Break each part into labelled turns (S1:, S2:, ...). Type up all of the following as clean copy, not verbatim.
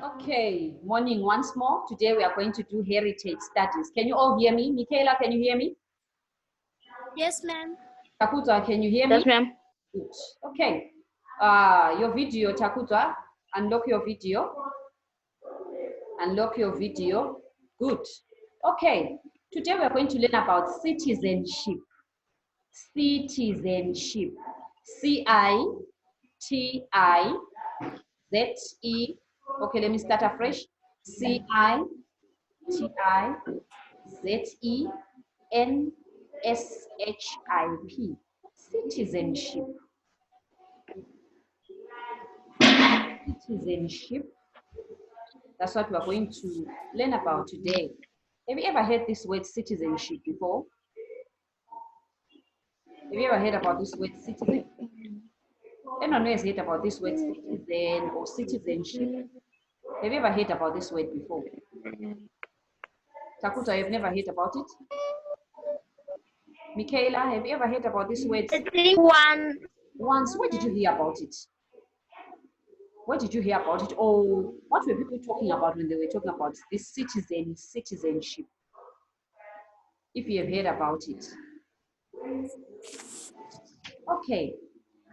S1: Okay, morning once more. Today we are going to do heritage studies. Can you all hear me? Michaela, can you hear me?
S2: Yes, ma'am.
S1: Takuta, can you hear me?
S3: Yes, ma'am.
S1: Good. Okay. Your video, Takuta, unlock your video. Unlock your video. Good. Okay. Today we are going to learn about citizenship. Citizenship. C-I-T-I-Z-E. Okay, let me start afresh. C-I-T-I-Z-E-N-S-H-I-P. Citizenship. Citizenship. That's what we're going to learn about today. Have you ever heard this word citizenship before? Have you ever heard about this word citizen? Anyone has heard about this word citizen or citizenship? Have you ever heard about this word before? Takuta, you've never heard about it? Michaela, have you ever heard about this word?
S3: I think
S1: Once. Where did you hear about it? What did you hear about it? Or what were people talking about when they were talking about this citizenship? If you have heard about it. Okay,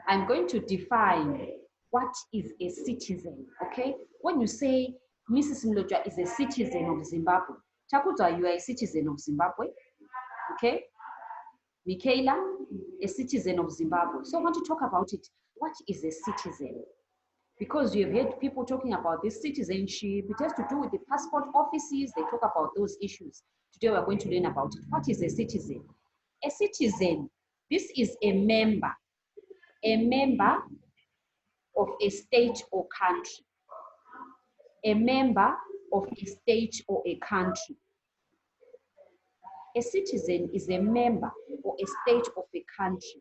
S1: I'm going to define what is a citizen, okay? When you say Mrs. Mlotshwa is a citizen of Zimbabwe, Takuta, you are a citizen of Zimbabwe, okay? Michaela, a citizen of Zimbabwe. So I want to talk about it. What is a citizen? Because you have heard people talking about this citizenship. It has to do with the passport offices. They talk about those issues. Today we're going to learn about it. What is a citizen? A citizen, this is a member of a state or country. A member of a state or a country. A citizen is a member or a state of a country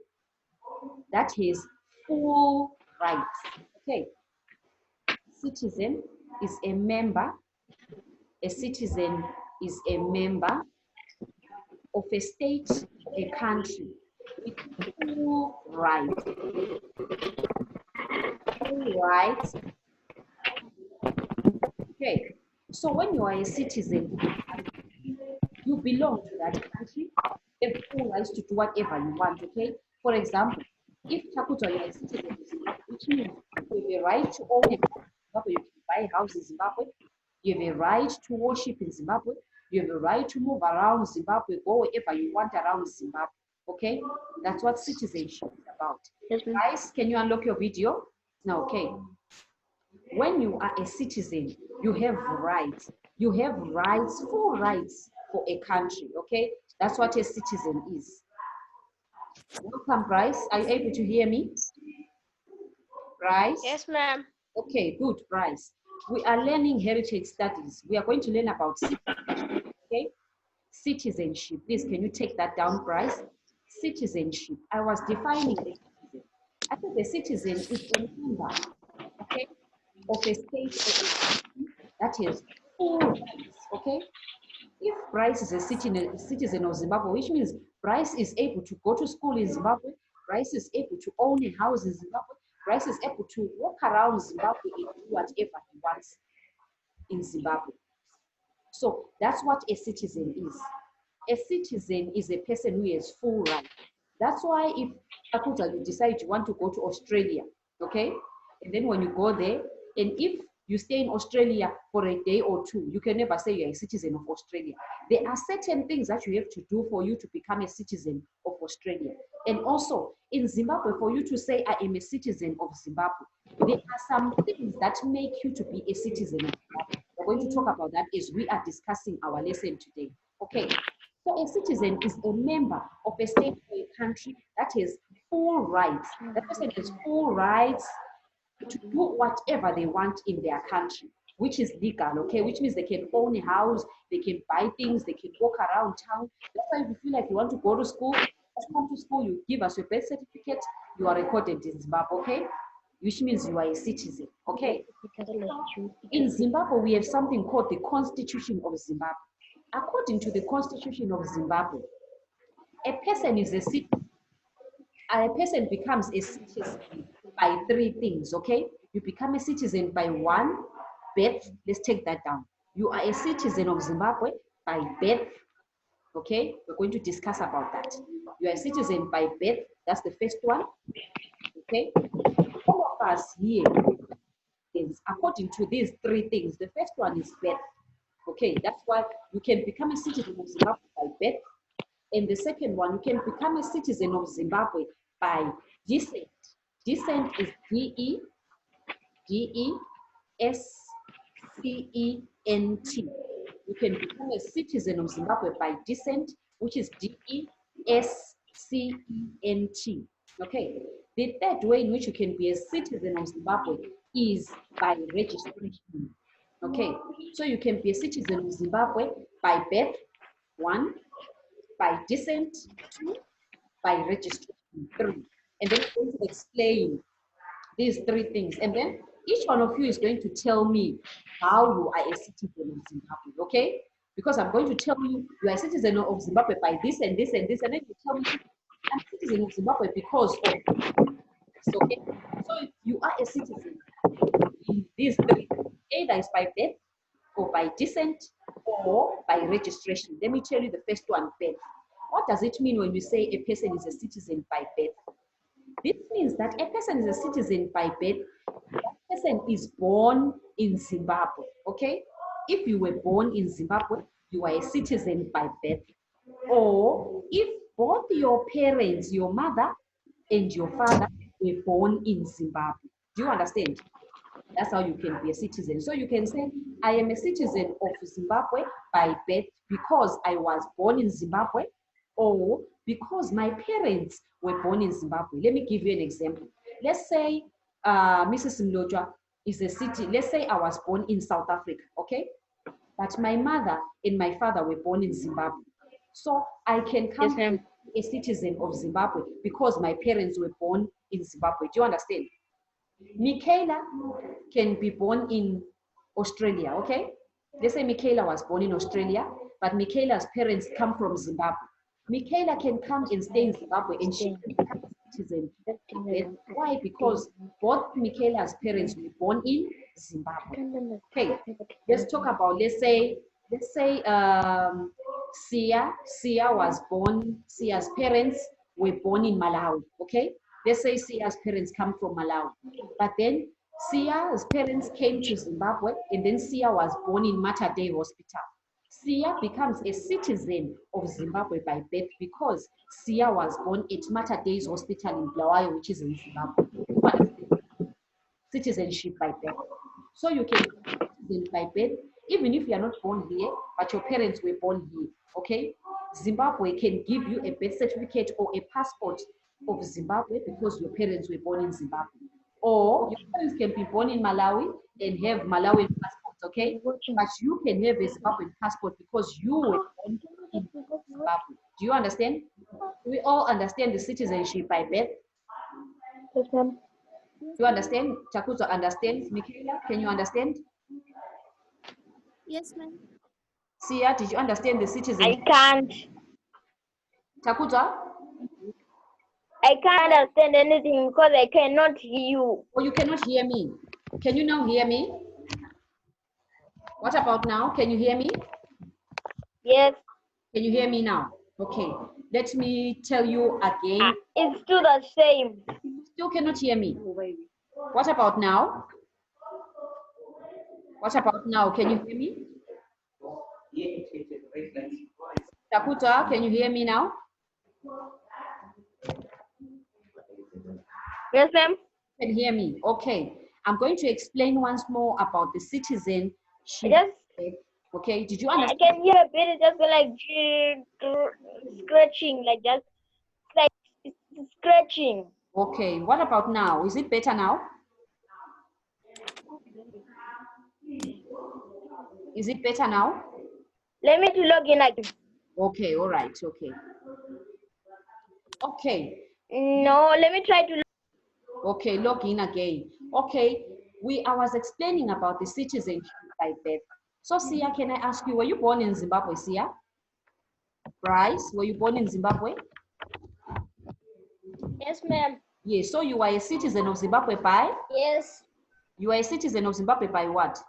S1: that has full rights. Okay. Citizen is a member. A citizen is a member of a state or a country with full rights. Full rights. Okay. So when you are a citizen, you belong to that country. You have full rights to do whatever you want, okay? For example, if Takuta, you are a citizen of Zimbabwe, which means you have a right to own a house in Zimbabwe, you can buy a house in Zimbabwe, you have a right to worship in Zimbabwe, you have a right to move around Zimbabwe, go wherever you want around Zimbabwe, okay? That's what citizenship is about.
S3: Yes, ma'am.
S1: Guys, can you unlock your video? Now, okay. When you are a citizen, you have rights. You have rights, full rights for a country, okay? That's what a citizen is. Welcome, Bryce. Are you able to hear me? Bryce?
S3: Yes, ma'am.
S1: Okay, good, Bryce. We are learning heritage studies. We are going to learn about citizenship, okay? Citizenship. Please, can you take that down, Bryce? Citizenship. I was defining a citizen. I think a citizen is a member, okay, of a state or a country that has full rights, okay? If Bryce is a citizen of Zimbabwe, which means Bryce is able to go to school in Zimbabwe, Bryce is able to own a house in Zimbabwe, Bryce is able to walk around Zimbabwe and do whatever he wants in Zimbabwe. So that's what a citizen is. A citizen is a person who has full rights. That's why if Takuta, you decide you want to go to Australia, okay? And then when you go there, and if you stay in Australia for a day or two, you can never say you're a citizen of Australia. There are certain things that you have to do for you to become a citizen of Australia. And also, in Zimbabwe, for you to say, I am a citizen of Zimbabwe, there are some things that make you to be a citizen of Zimbabwe. We're going to talk about that as we are discussing our lesson today. Okay, so a citizen is a member of a state or a country that has full rights. That person has full rights to do whatever they want in their country, which is legal, okay? Which means they can own a house, they can buy things, they can walk around town. That's why if you feel like you want to go to school, just come to school, you give us your birth certificate, you are recorded in Zimbabwe, okay? Which means you are a citizen, okay? In Zimbabwe, we have something called the Constitution of Zimbabwe. According to the Constitution of Zimbabwe, a person is a citizen. A person becomes a citizen by three things, okay? You become a citizen by one, birth, let's take that down. You are a citizen of Zimbabwe by birth. Okay, we're going to discuss about that. You are a citizen by birth, that's the first one. Okay, all of us here, according to these three things, the first one is birth. Okay, that's why you can become a citizen of Zimbabwe by birth. And the second one, you can become a citizen of Zimbabwe by descent. Descent is D-E-S-C-E-N-T. You can become a citizen of Zimbabwe by descent, which is D-E-S-C-E-N-T. Okay. The third way in which you can be a citizen of Zimbabwe is by registration. Okay. So you can be a citizen of Zimbabwe by birth, 1, by descent, 2, by registration, 3. And then I'm going to explain these three things. And then each one of you is going to tell me how you are a citizen of Zimbabwe, okay? Because I'm going to tell you you are a citizen of Zimbabwe by this and this and this, and then you tell me I'm a citizen of Zimbabwe because of this, okay? So you are a citizen in these three, either it's by birth or by descent or by registration. Let me tell you the first one, birth. What does it mean when we say a person is a citizen by birth? This means that a person is a citizen by birth. That person is born in Zimbabwe, okay? If you were born in Zimbabwe, you are a citizen by birth. Or if both your parents, your mother and your father, were born in Zimbabwe. Do you understand? That's how you can be a citizen. So you can say, I am a citizen of Zimbabwe by birth because I was born in Zimbabwe, or because my parents were born in Zimbabwe. Let me give you an example. Let's say Mrs. Mlotshwa is a city. Let's say I was born in South Africa, okay? But my mother and my father were born in Zimbabwe. So I can come to a citizen of Zimbabwe because my parents were born in Zimbabwe. Do you understand? Michaela can be born in Australia, okay? Let's say Michaela was born in Australia, but Michaela's parents come from Zimbabwe. Michaela can come and stay in Zimbabwe and she can become a citizen. Why? Because both Michaela's parents were born in Zimbabwe. Okay, let's talk about, let's say Sia was born, Sia's parents were born in Malawi, okay? Let's say Sia's parents come from Malawi, but then Sia's parents came to Zimbabwe and then Sia was born in Mater Dei Hospital. Sia becomes a citizen of Zimbabwe by birth because Sia was born at Mater Dei's Hospital in Bulawayo, which is in Zimbabwe. Citizenship by birth. So you can be a citizen by birth, even if you are not born here, but your parents were born here, okay? Zimbabwe can give you a birth certificate or a passport of Zimbabwe because your parents were born in Zimbabwe. Or your parents can be born in Malawi and have Malawian passports, okay? But you can have a Zimbabwean passport because you were born in Zimbabwe. Do you understand? Do we all understand the citizenship by birth?
S2: Yes, ma'am.
S1: Do you understand? Chakuza understands. Michaela, can you understand?
S2: Yes, ma'am.
S1: Sia, did you understand the citizenship?
S2: I can't.
S1: Chakuza?
S2: I can't understand anything because I cannot hear you.
S1: Oh, you cannot hear me. Can you now hear me? What about now? Can you hear me?
S2: Yes.
S1: Can you hear me now? Okay. Let me tell you again.
S2: It's still the same.
S1: Still cannot hear me. What about now? What about now? Can you hear me? Chakuta, can you hear me now?
S2: Yes, ma'am.
S1: Can hear me? Okay. I'm going to explain once more about the citizenship.
S2: Yes.
S1: Okay. Did you
S2: I
S1: understand?
S2: can hear a bit, just like scratching, like just like scratching.
S1: Okay. What about now? Is it better now? Is it better now?
S2: Let me to log in again.
S1: Okay. All right. Okay. Okay.
S2: No, let me try to.
S1: Okay, log in again. Okay, I was explaining about the citizenship by birth. So Sia, can I ask you, were you born in Zimbabwe, Sia? Bryce, were you born in Zimbabwe?
S2: Yes, ma'am.
S1: Yes, so you are a citizen of Zimbabwe by?
S2: Yes.
S1: You are a citizen of Zimbabwe by what?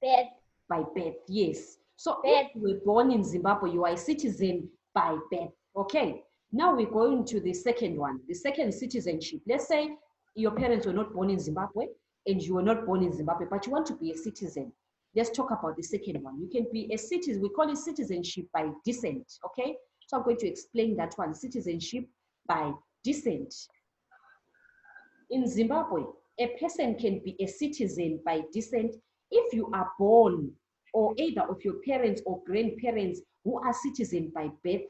S2: birth.
S1: By birth, yes. So
S2: Birth.
S1: if you were born in Zimbabwe, you are a citizen by birth. Okay. Now we're going to the second one, the second citizenship. Let's say your parents were not born in Zimbabwe and you were not born in Zimbabwe, but you want to be a citizen. Let's talk about the second one. You can be a citizen, we call it citizenship by descent. Okay. So I'm going to explain that one, citizenship by descent. In Zimbabwe, a person can be a citizen by descent if you are born or either of your parents or grandparents who are citizens by birth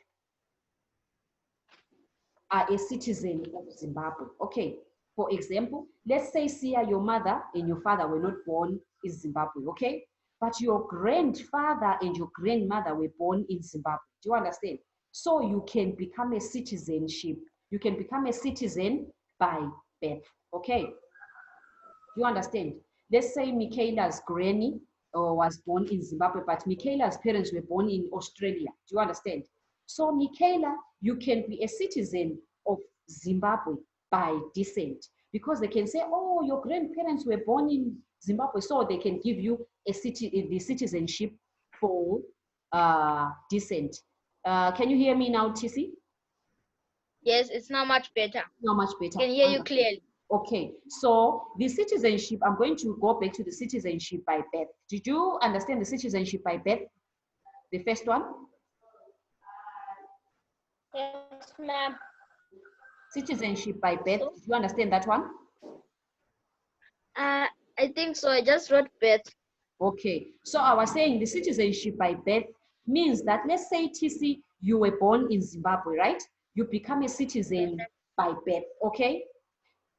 S1: are a citizen of Zimbabwe. Okay, for example, let's say Sia, your mother and your father were not born in Zimbabwe, okay? But your grandfather and your grandmother were born in Zimbabwe. Do you understand? So you can become a citizenship. You can become a citizen by birth, okay? Do you understand? Let's say Michaela's granny was born in Zimbabwe, but Michaela's parents were born in Australia. Do you understand? So Michaela, you can be a citizen of Zimbabwe by descent because they can say, oh, your grandparents were born in Zimbabwe, so they can give you the citizenship for descent. Can you hear me now, TC?
S2: Yes, it's not much better.
S1: Not much better.
S2: I can hear you clearly.
S1: Okay, so the citizenship, I'm going to go back to the citizenship by birth. Did you understand the citizenship by birth? The first one?
S2: Yes, ma'am.
S1: Citizenship by birth. Did you understand that one?
S2: I think so. I just wrote birth.
S1: Okay, so I was saying the citizenship by birth means that, let's say, TC, you were born in Zimbabwe, right? You become a citizen by birth, okay?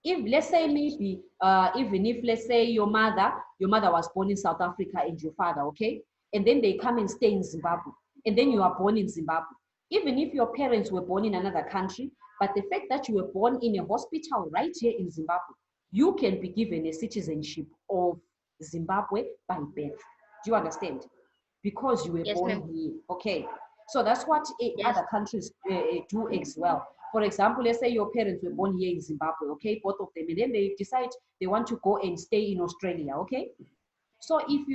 S1: If, let's say, maybe, even if, let's say, your mother was born in South Africa and your father, okay? And then they come and stay in Zimbabwe, and then you are born in Zimbabwe. Even if your parents were born in another country, but the fact that you were born in a hospital right here in Zimbabwe, you can be given a citizenship of Zimbabwe by birth. Do you understand? Because you were born here, okay? So that's what other countries do as well. For example, let's say your parents were born here in Zimbabwe, okay, both of them, and then they decide they want to go and stay in Australia, okay? So if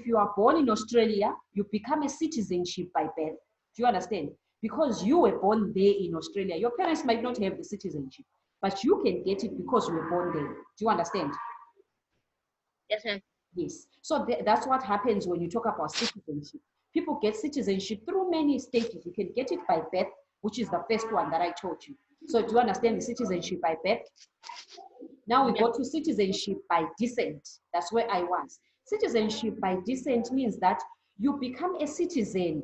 S1: you are born in Australia, you become a citizenship by birth. Do you understand? Because you were born there in Australia. Your parents might not have the citizenship, but you can get it because you were born there. Do you understand?
S2: Yes, ma'am.
S1: Yes. So that's what happens when you talk about citizenship. People get citizenship through many stages. You can get it by birth, which is the first one that I told you. So do you understand the citizenship by birth? Now we go to citizenship by descent. That's where I was. Citizenship by descent means that you become a citizen.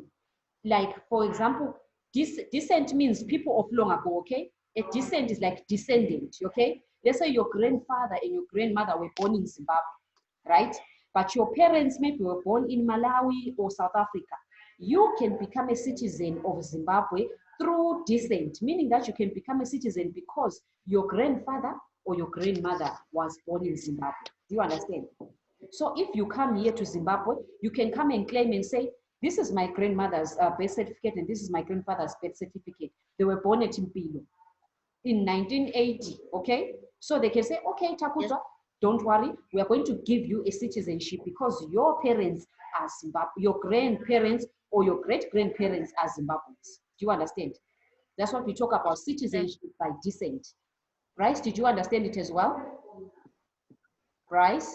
S1: Like, for example, descent means people of long ago, okay? A descent is like descendant, okay? Let's say your grandfather and your grandmother were born in Zimbabwe, right? But your parents maybe were born in Malawi or South Africa. You can become a citizen of Zimbabwe through descent, meaning that you can become a citizen because your grandfather or your grandmother was born in Zimbabwe. Do you understand? So if you come here to Zimbabwe, you can come and claim and say, this is my grandmother's birth certificate and this is my grandfather's birth certificate. They were born at Mpilo in 1980, okay? So they can say, okay, Takuza, don't worry, we are going to give you a citizenship because your parents are Zimbabwe, your grandparents or your great-grandparents are Zimbabweans. Do you understand? That's what we talk about, citizenship by descent. Bryce, did you understand it as well? Bryce?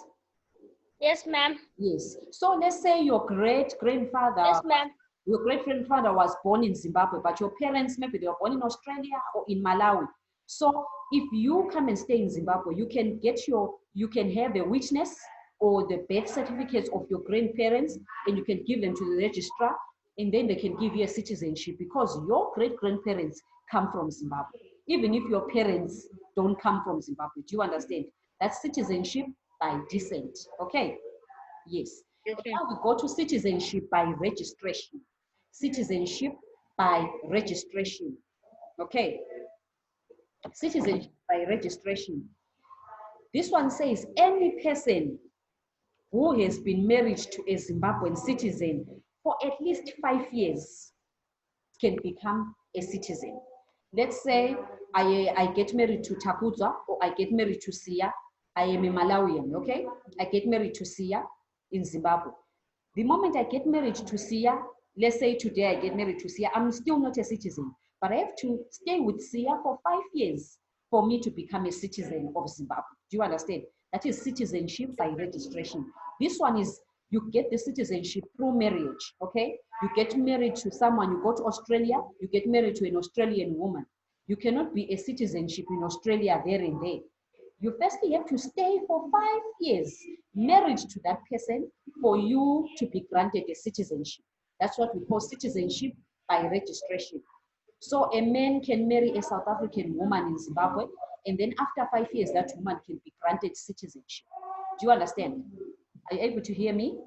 S2: Yes, ma'am.
S1: Yes. So let's say your great-grandfather,
S2: Yes, ma'am.
S1: your great-grandfather was born in Zimbabwe, but your parents, maybe they were born in Australia or in Malawi. So if you come and stay in Zimbabwe, you can have a witness or the birth certificates of your grandparents, and you can give them to the registrar, and then they can give you a citizenship because your great-grandparents come from Zimbabwe, even if your parents don't come from Zimbabwe. Do you understand? That's citizenship by descent, okay? Yes. Now we go to citizenship by registration. Citizenship by registration, okay? Citizenship by registration. This one says any person who has been married to a Zimbabwean citizen for at least 5 years can become a citizen. Let's say I get married to Takuza or I get married to Sia. I am a Malawian, okay? I get married to Sia in Zimbabwe. The moment I get married to Sia, let's say today I get married to Sia, I'm still not a citizen, but I have to stay with Sia for 5 years for me to become a citizen of Zimbabwe. Do you understand? That is citizenship by registration. This one is you get the citizenship through marriage, okay? You get married to someone, you go to Australia, you get married to an Australian woman. You cannot be a citizenship in Australia there and there. You firstly have to stay for 5 years married to that person for you to be granted a citizenship. That's what we call citizenship by registration. So a man can marry a South African woman in Zimbabwe, and then after 5 years, that woman can be granted citizenship. Do you understand? Are you able to hear me?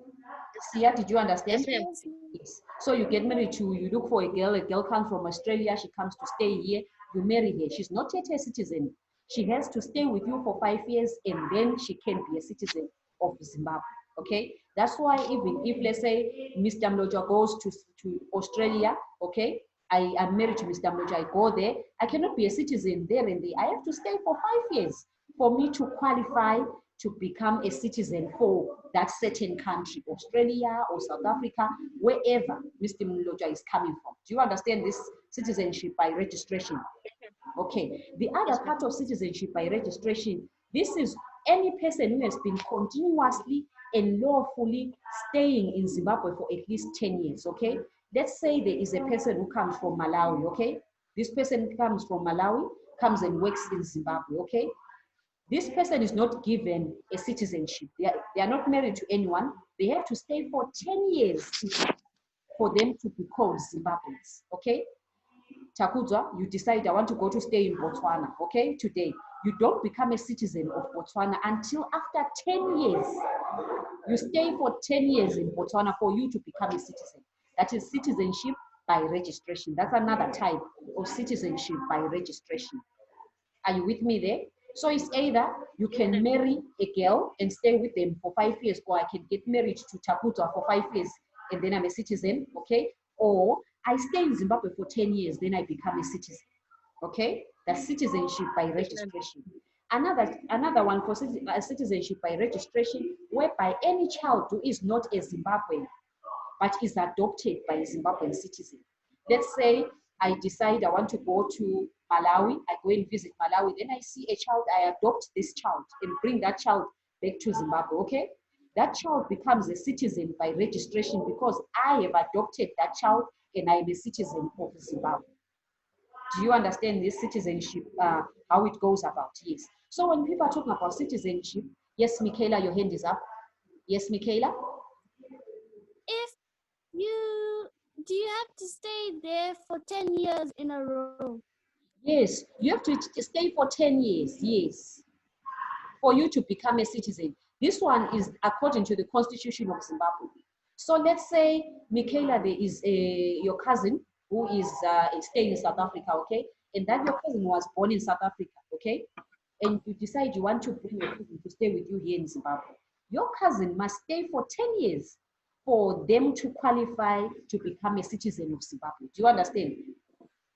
S1: Sia, did you understand?
S2: Yes, ma'am.
S1: Yes. So you get married to, you look for a girl comes from Australia, she comes to stay here, you marry her. She's not yet a citizen. She has to stay with you for 5 years and then she can be a citizen of Zimbabwe. Okay? That's why even if, let's say, Mr. Mlotshwa goes to Australia, okay? I am married to Mr. Mlotshwa, I go there, I cannot be a citizen there and there. I have to stay for 5 years for me to qualify to become a citizen for that certain country, Australia or South Africa, wherever Mr. Mlotshwa is coming from. Do you understand this citizenship by registration? Okay. The other part of citizenship by registration, this is any person who has been continuously and lawfully staying in Zimbabwe for at least 10 years, okay? Let's say there is a person who comes from Malawi, okay? This person comes from Malawi, comes and works in Zimbabwe, okay? This person is not given a citizenship. They are not married to anyone. They have to stay for 10 years for them to be called Zimbabweans, okay? Takudza, you decide, I want to go to stay in Botswana, okay, today. You don't become a citizen of Botswana until after 10 years. You stay for 10 years in Botswana for you to become a citizen. That is citizenship by registration. That's another type of citizenship by registration. Are you with me there? So it's either you can marry a girl and stay with them for 5 years, or I can get married to Takudza for 5 years and then I'm a citizen, okay? Or I stay in Zimbabwe for 10 years, then I become a citizen, okay? That's citizenship by registration. Another one for citizenship by registration, whereby any child who is not a Zimbabwean, but is adopted by a Zimbabwean citizen. Let's say I decide I want to go to Malawi, I go and visit Malawi, then I see a child, I adopt this child and bring that child back to Zimbabwe, okay? That child becomes a citizen by registration because I have adopted that child and I'm a citizen of Zimbabwe. Do you understand this citizenship, how it goes about? Yes. So when people are talking about citizenship, yes, Michaela, your hand is up. Yes, Michaela?
S3: If do you have to stay there for 10 years in a row?
S1: Yes, you have to stay for 10 years, yes, for you to become a citizen. This one is according to the Constitution of Zimbabwe. So let's say, Michaela, there is your cousin who is staying in South Africa, okay? And that your cousin was born in South Africa, okay? And you decide you want to bring your cousin to stay with you here in Zimbabwe. Your cousin must stay for 10 years for them to qualify to become a citizen of Zimbabwe. Do you understand?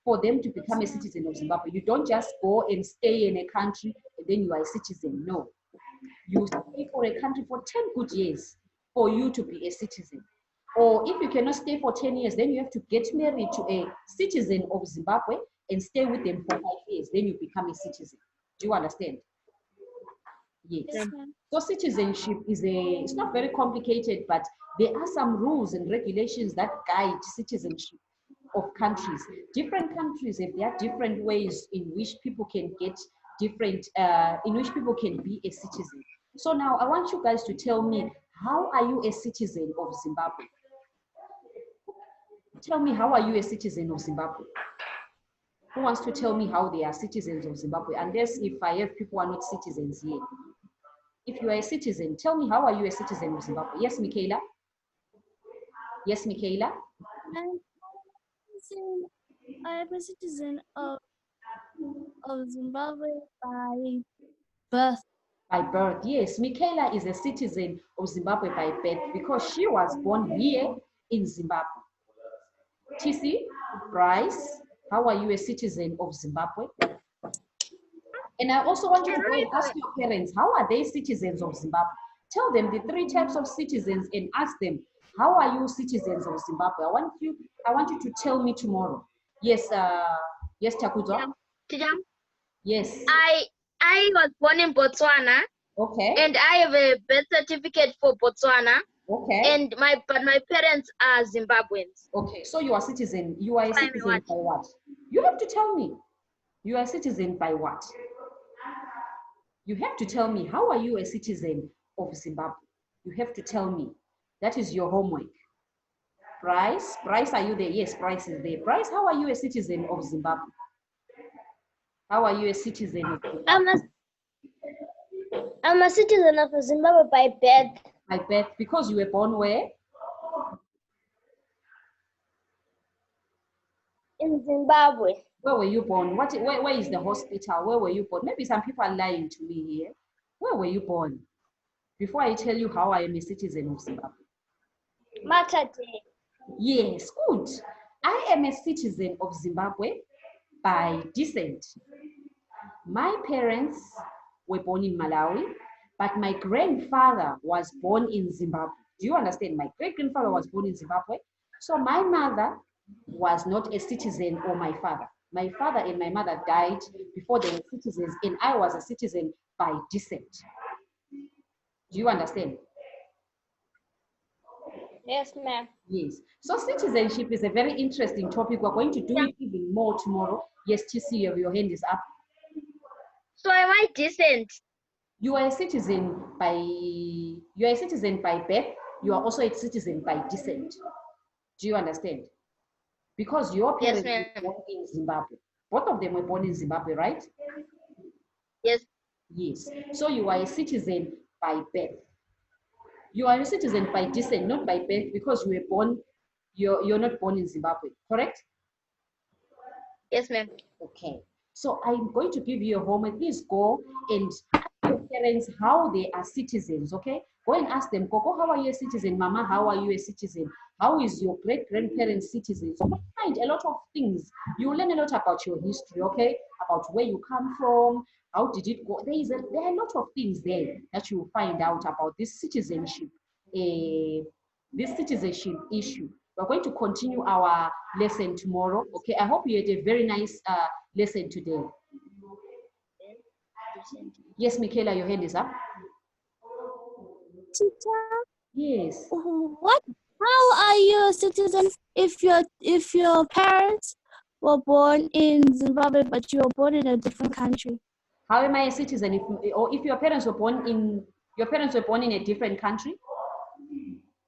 S1: For them to become a citizen of Zimbabwe, you don't just go and stay in a country and then you are a citizen. No. You stay for a country for 10 good years for you to be a citizen. Or if you cannot stay for 10 years, then you have to get married to a citizen of Zimbabwe and stay with them for 5 years. Then you become a citizen. Do you understand? Yes.
S3: Yes,
S1: So citizenship it's not very complicated, but there are some rules and regulations that guide citizenship of countries. Different countries have their different ways in which people can get in which people can be a citizen. So now I want you guys to tell me, how are you a citizen of Zimbabwe? Tell me, how are you a citizen of Zimbabwe? Who wants to tell me how they are citizens of Zimbabwe? Unless if I have people who are not citizens here. If you are a citizen, tell me, how are you a citizen of Zimbabwe? Yes, Michaela? Yes, Michaela?
S3: I'm a citizen of Zimbabwe by birth.
S1: By birth, yes. Michaela is a citizen of Zimbabwe by birth because she was born here in Zimbabwe. TC, Bryce, how are you a citizen of Zimbabwe? And I also want you to go and ask your parents, how are they citizens of Zimbabwe? Tell them the 3 types of citizens and ask them, how are you citizens of Zimbabwe? I want you to tell me tomorrow. Yes, yes, Takuzwa.
S2: Teacher,
S1: Yes.
S2: I was born in Botswana.
S1: Okay.
S2: And I have a birth certificate for Botswana.
S1: Okay.
S2: And my parents are Zimbabweans.
S1: Okay. So you are citizen. You are a citizen by what? You have to tell me. You are a citizen by what? You have to tell me, how are you a citizen of Zimbabwe? You have to tell me. That is your homework. Bryce, are you there? Yes, Bryce is there. Bryce, how are you a citizen of Zimbabwe? How are you a citizen of Zimbabwe?
S4: I'm a citizen of Zimbabwe by birth.
S1: By birth, because you were born where?
S4: In Zimbabwe.
S1: Where were you born? Where is the hospital? Where were you born? Maybe some people are lying to me here. Where were you born? Before I tell you how I am a citizen of Zimbabwe.
S4: Matete.
S1: Yes, good. I am a citizen of Zimbabwe by descent. My parents were born in Malawi, but my grandfather was born in Zimbabwe. Do you understand? My great-grandfather was born in Zimbabwe. So my mother was not a citizen, or my father. My father and my mother died before they were citizens, and I was a citizen by descent. Do you understand?
S4: Yes, ma'am.
S1: Yes. So citizenship is a very interesting topic. We're going to do it even more tomorrow. Yes, TC, your hand is up.
S2: So am I descent?
S1: You are a citizen by birth. You are also a citizen by descent. Do you understand? Because your parents were born in Zimbabwe. Both of them were born in Zimbabwe, right?
S2: Yes.
S1: Yes. So you are a citizen by birth. You are a citizen by descent, not by birth, because you were born, you're not born in Zimbabwe, correct?
S2: Yes, ma'am.
S1: Okay. So I'm going to give you a homework. Please go and ask your parents how they are citizens, okay? Go and ask them, Coco, how are you a citizen? Mama, how are you a citizen? How is your great-grandparents citizens? So you find a lot of things. You learn a lot about your history, okay? About where you come from, how did it go? There are a lot of things there that you will find out about this citizenship, issue. We're going to continue our lesson tomorrow, okay? I hope you had a very nice lesson today. Yes, Michaela, your hand is up.
S3: Teacher,
S1: Yes.
S3: how are you a citizen if your parents were born in Zimbabwe but you were born in a different country?
S1: How am I a citizen if your parents were born in a different country?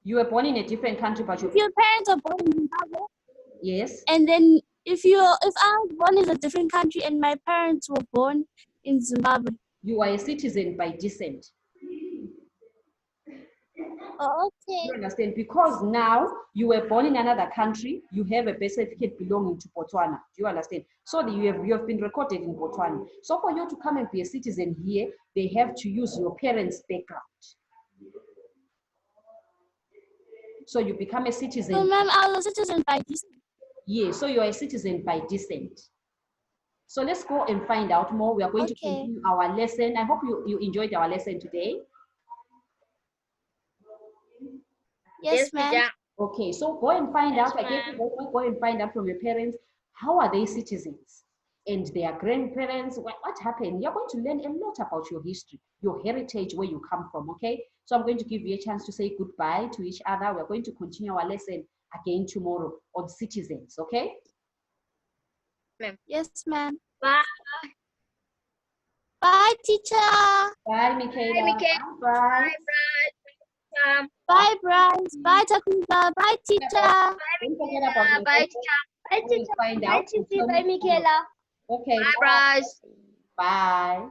S1: You were born in a different country, but
S3: your parents are born in Zimbabwe.
S1: Yes.
S3: And then if I was born in a different country and my parents were born in Zimbabwe.
S1: You are a citizen by descent.
S3: Oh, okay.
S1: You understand? Because now you were born in another country, you have a birth certificate belonging to Botswana. Do you understand? So that you have been recorded in Botswana. So for you to come and be a citizen here, they have to use your parents' background. So you become a citizen.
S3: So, ma'am, I was a citizen by descent.
S1: Yeah, so you are a citizen by descent. So let's go and find out more. We are going to continue our lesson. I hope you enjoyed our lesson today.
S3: Yes, ma'am.
S1: Okay, so go and find out. Again, go and find out from your parents, how are they citizens? And their grandparents, what happened? You're going to learn a lot about your history, your heritage, where you come from, okay? So I'm going to give you a chance to say goodbye to each other. We're going to continue our lesson again tomorrow on citizens, okay?
S3: Yes, ma'am.
S2: Bye.
S3: Bye, teacher.
S1: Bye, Michaela.
S2: Bye, Michaela.
S1: Bye,
S2: Bye.
S3: Bye, Bryce. Bye, Jacqueline. Bye, teacher.
S1: Don't forget about
S2: Bye, teacher.
S4: Bye, teacher.
S1: Find
S4: Bye,
S1: out.
S4: Titi. Bye, Michaela.
S1: Okay.
S2: Bye, Bryce.
S1: Bye.